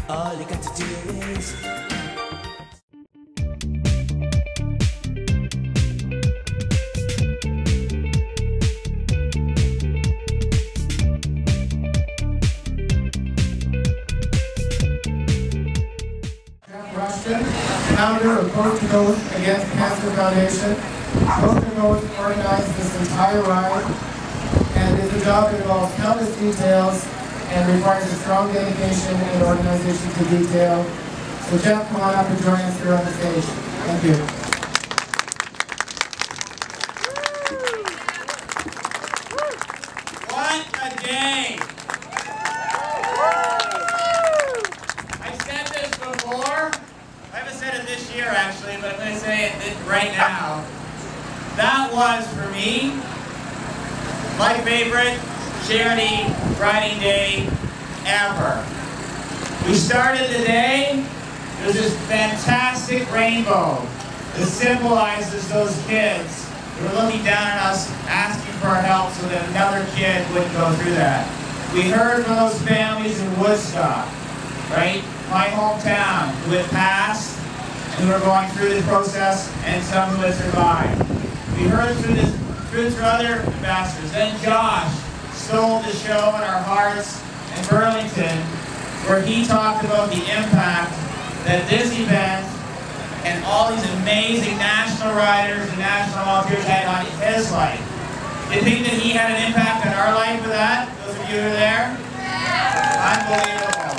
All you got to do is founder of Etobicoke Against Cancer Foundation. Etobicoke organized this entire ride, and it's a job that involves countless details and requires a strong dedication and organization to detail. So Jeff, come on up and join us here on the stage. Thank you. What a day! I've said this before. I haven't said it this year actually, but I'm going to say it right now. That was, for me, my favorite charity riding day ever. We started the day, there's this fantastic rainbow that symbolizes those kids who were looking down at us, asking for our help so that another kid wouldn't go through that. We heard from those families in Woodstock, right? My hometown, who had passed and who were going through this process, and some who had survived. We heard through other ambassadors. Then Josh stole the show in our hearts in Burlington, where he talked about the impact that this event and all these amazing national riders and national volunteers had on his life. Do you think that he had an impact on our life with that? Those of you who are there? Unbelievable.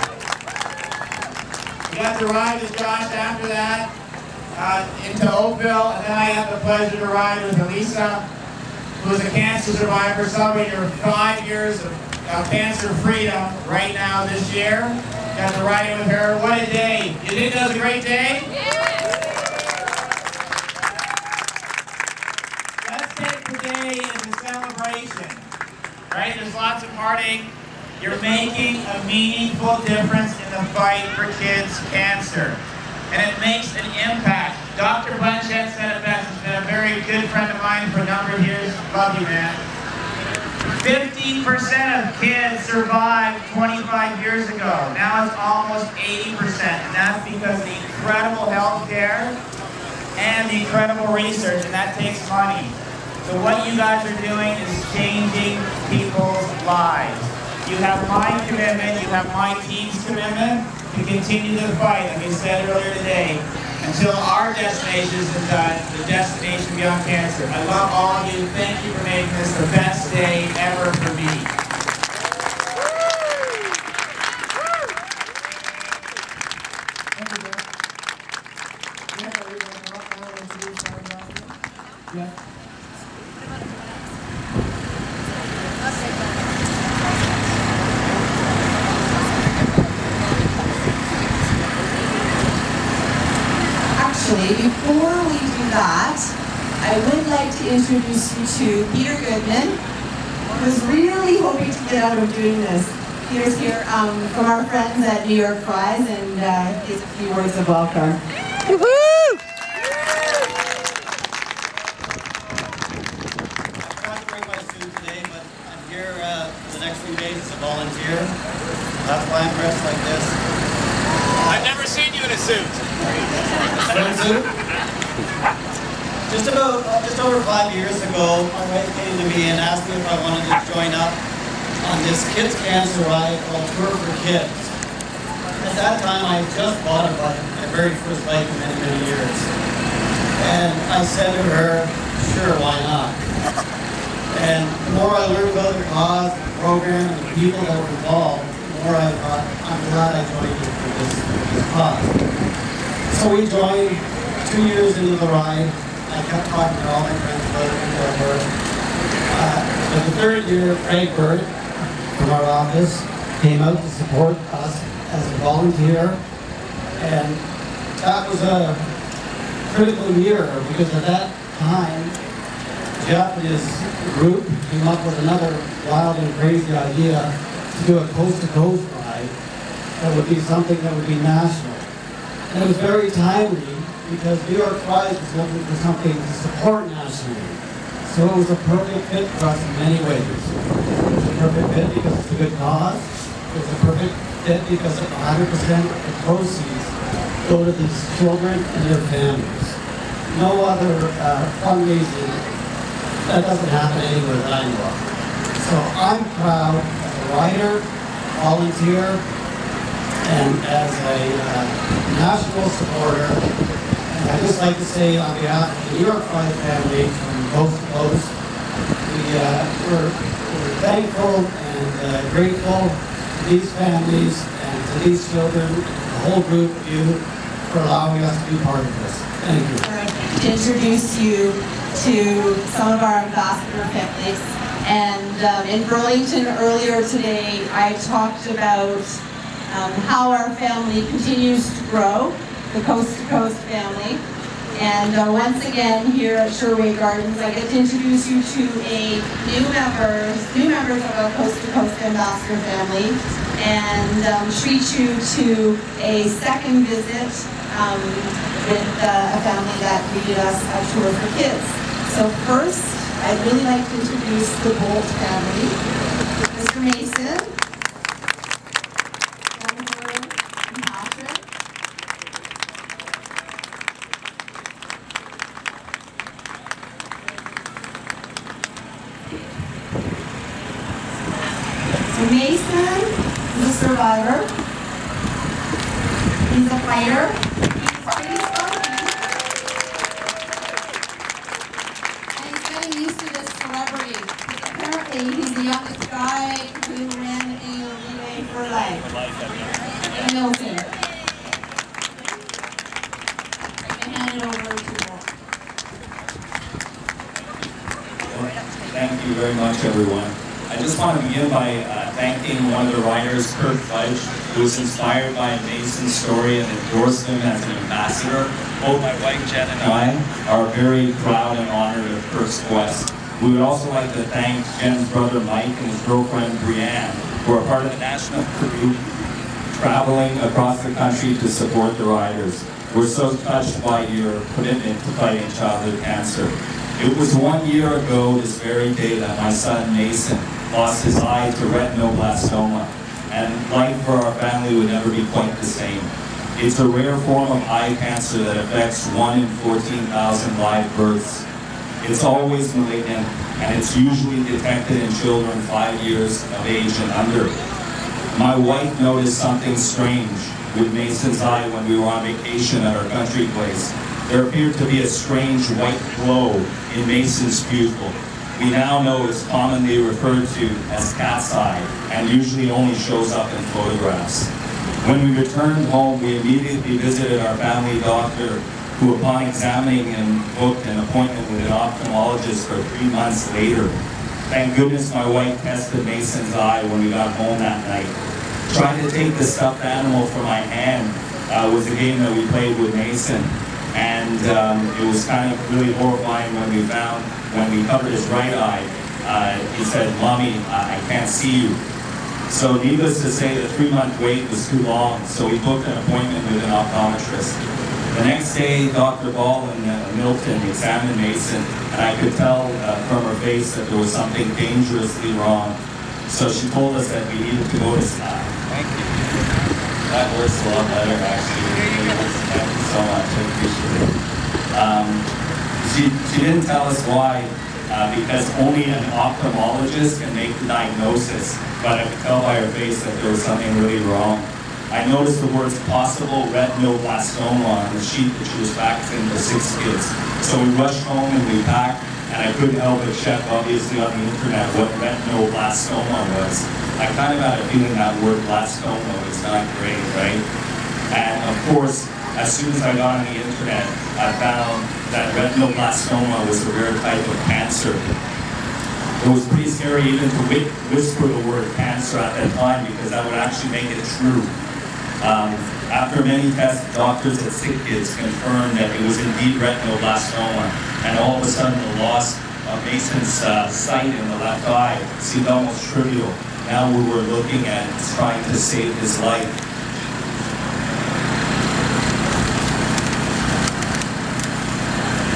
We got to ride with Josh after that into Oakville, and then I had the pleasure to ride with Elisa, who is a cancer survivor, celebrating her 5 years of cancer freedom right now this year. Got to ride with her. What a day. You think that was a great day? Let's take today as a celebration. Right? There's lots of heartache. You're making a meaningful difference in the fight for kids' cancer. And it makes an impact. Dr. Blanchett said it best. He's been a very good friend of mine for a number of years. Love you, man. 15% of kids survived 25 years ago. Now it's almost 80%. And that's because of the incredible health care and the incredible research, and that takes money. So what you guys are doing is changing people's lives. You have my commitment, you have my team's commitment to continue the fight, like I said earlier today, until our destination is done, the destination beyond cancer. I love all of you. Thank you for making this the best day ever for me. Yeah. Before we do that, I would like to introduce you to Peter Goodman, who was really hoping to get out of doing this. Peter's here from our friends at New York Fries, and he has a few words of welcome. I forgot to bring my suit today, but I'm here for the next few days as a volunteer. That's why I'm dressed like this. I've never seen you in a suit. Just over 5 years ago, my wife came to me and asked me if I wanted to join up on this kids cancer ride called Tour for Kids. At that time, I had just bought a bike, my very first bike in many, many years. And I said to her, sure, why not? And the more I learned about the cause, the program, and the people that were involved, the more I thought, I'm glad I joined you for this cause. So we joined 2 years into the ride. I kept talking to all my friends about it before work. But the third year, Craig Bird from our office came out to support us as a volunteer. And that was a critical year because at that time, Jeff and his group came up with another wild and crazy idea to do a coast-to-coast ride that would be something that would be national. And it was very timely because New York Fries was looking for something to support nationally. So it was a perfect fit for us in many ways. It was a perfect fit because it's a good cause. is a perfect fit because 100% of the proceeds go to these children and their families. No other fundraising, that doesn't happen anywhere that I know of. So I'm proud as a writer, volunteer, and as a national supporter. And I'd just like to say on behalf of the New York Five family from coast to coast, we're thankful and grateful to these families and to these children, and the whole group of you for allowing us to be part of this. Thank you. All right. To introduce you to some of our ambassador families. And in Burlington earlier today, I talked about how our family continues to grow, the Coast to Coast family. And once again, here at Sherway Gardens, I get to introduce you to new members of our Coast to Coast ambassador family, and treat you to a second visit with a family that greeted us at Tour for Kids. So first, I'd really like to introduce the Bolt family. Mr. Mason, Jennifer, and Patrick. So Mason is a survivor. He's a fighter. He's pretty spunky. And he's getting used to this celebrity. Apparently, he's the youngest guy who ran a relay for life. In Milton. I can hand it over to Walt. Thank you very much, everyone. I just want to begin by thanking one of the writers, Kurt Fudge, who was inspired by Mason's story and endorsed him as an ambassador. Both my wife Jen and I are very proud and honored of Kurt's quest. We would also like to thank Jen's brother Mike and his girlfriend Brianne, who are part of the national crew traveling across the country to support the riders. We're so touched by your commitment to fighting childhood cancer. It was 1 year ago this very day that my son Mason lost his eye to retinoblastoma, and life for our family would never be quite the same. It's a rare form of eye cancer that affects 1 in 14,000 live births. It's always malignant, and it's usually detected in children 5 years of age and under. My wife noticed something strange with Mason's eye when we were on vacation at our country place. There appeared to be a strange white glow in Mason's pupil. We now know it's commonly referred to as cat's eye, and usually only shows up in photographs. When we returned home, we immediately visited our family doctor, who upon examining him booked an appointment with an ophthalmologist for 3 months later. Thank goodness my wife tested Mason's eye when we got home that night. Trying to take the stuffed animal from my hand was a game that we played with Mason. And it was kind of really horrifying when we covered his right eye. He said, "Mommy, I can't see you." So needless to say, the 3-month wait was too long, so we booked an appointment with an optometrist. The next day, Dr. Ball in Milton examined Mason, and I could tell from her face that there was something dangerously wrong. So she told us that we needed to go to staff. Thank you. That works a lot better, actually. Thank you so much. I appreciate it. She didn't tell us why, because only an ophthalmologist can make the diagnosis, but I could tell by her face that there was something really wrong. I noticed the words possible retinoblastoma on the sheet that she was faxing for 6 kids. So we rushed home and we packed, and I couldn't help but check, obviously, on the internet what retinoblastoma was. I kind of had a feeling that word blastoma was not great, right? And of course, as soon as I got on the internet, I found that retinoblastoma was a rare type of cancer. It was pretty scary even to whisper the word cancer at that time, because that would actually make it true. After many tests, doctors at Sick Kids confirmed that it was indeed retinoblastoma, and all of a sudden the loss of Mason's sight in the left eye seemed almost trivial. Now we were looking at trying to save his life.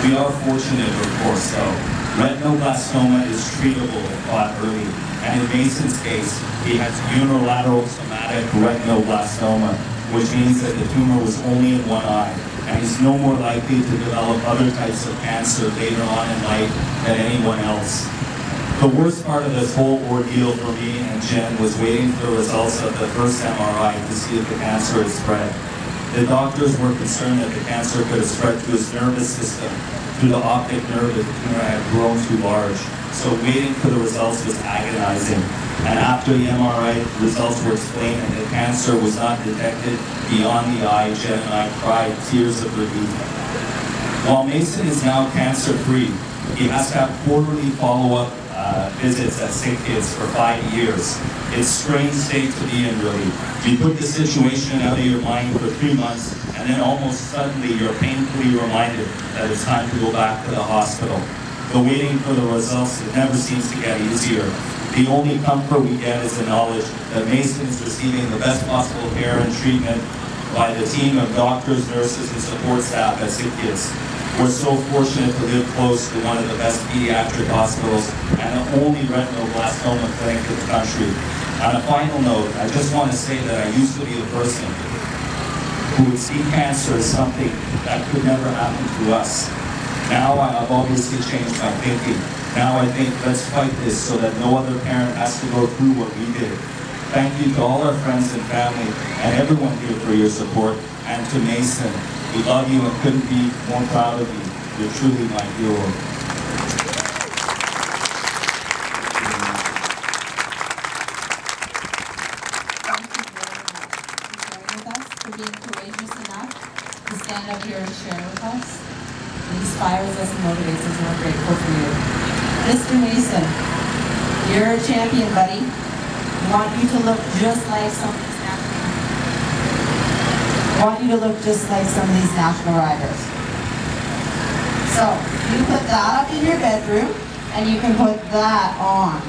We are fortunate, of course, though. Retinoblastoma is treatable if caught early, and in Mason's case, he has unilateral somatic retinoblastoma, which means that the tumor was only in one eye, and he's no more likely to develop other types of cancer later on in life than anyone else. The worst part of this whole ordeal for me and Jen was waiting for the results of the first MRI to see if the cancer had spread. The doctors were concerned that the cancer could have spread to his nervous system, through the optic nerve if the tumor had grown too large. So waiting for the results was agonizing. And after the MRI results were explained and the cancer was not detected beyond the eye, Jen and I cried tears of relief. While Mason is now cancer-free, he has to have quarterly follow-up visits at SickKids for 5 years. It's a strange state to be in, really. You put the situation out of your mind for 3 months, and then almost suddenly you're painfully reminded that it's time to go back to the hospital. The waiting for the results, it never seems to get easier. The only comfort we get is the knowledge that Mason is receiving the best possible care and treatment by the team of doctors, nurses, and support staff at SickKids. We're so fortunate to live close to one of the best pediatric hospitals and the only retinoblastoma clinic in the country. On a final note, I just want to say that I used to be a person who would see cancer as something that could never happen to us. Now I've obviously changed my thinking. Now I think let's fight this so that no other parent has to go through what we did. Thank you to all our friends and family and everyone here for your support, and to Mason. We love you and couldn't be more proud of you. You're truly my hero. Thank you very much for sharing with us, for being courageous enough to stand up here and share with us. It inspires us and motivates us, and we're grateful for you. Mr. Mason, you're a champion, buddy. I want you to look just like some of these national riders. So, you put that up in your bedroom, and you can put that on.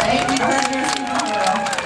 Alright, you heard your superhero.